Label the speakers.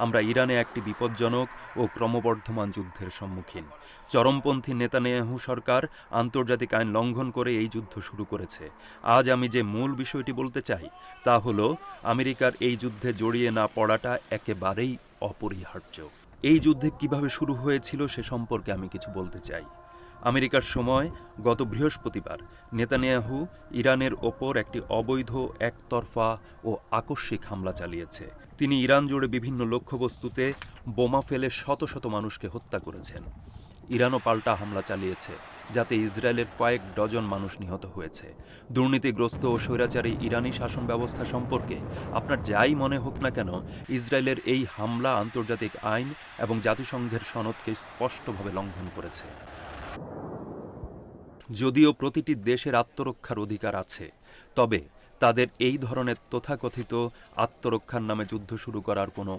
Speaker 1: আমরা ইরানে একটি বিপজ্জনক ও ক্রমবর্ধমান যুদ্ধের সম্মুখীন। চরমপন্থী নেতানিয়াহু সরকার আন্তর্জাতিক আইন লঙ্ঘন করে এই যুদ্ধ শুরু করেছে। আজ আমি যে মূল বিষয়টি বলতে চাই তা হলো আমেরিকার এই যুদ্ধে জড়িয়ে না পড়াটা একেবারেই অপরিহার্য। এই যুদ্ধে কিভাবে শুরু হয়েছিল সে সম্পর্কে আমি কিছু বলতে চাই। আমেরিকার সময় গত বৃহস্পতিবার নেতানিয়াহু ইরানের ওপর একটি অবৈধ, একতরফা ও আকস্মিক হামলা চালিয়েছে। তিনি ইরান জুড়ে বিভিন্ন লক্ষ্যবস্তুতে বোমা ফেলে শত শত মানুষকে হত্যা করেছেন। ইরানও পাল্টা হামলা চালিয়েছে, যাতে ইসরায়েলের কয়েক ডজন মানুষ নিহত হয়েছে। দুর্নীতিগ্রস্ত ও স্বৈরাচারী ইরানি শাসন ব্যবস্থা সম্পর্কে আপনার যাই মনে হোক না কেন, ইসরায়েলের এই হামলা আন্তর্জাতিক আইন এবং জাতিসংঘের সনদকে স্পষ্টভাবে লঙ্ঘন করেছে। যদিও প্রতিটি দেশের আত্মরক্ষার অধিকার আছে, তবে তাদের এই ধরনের তথাকথিত আত্মরক্ষার নামে যুদ্ধ শুরু করার কোনো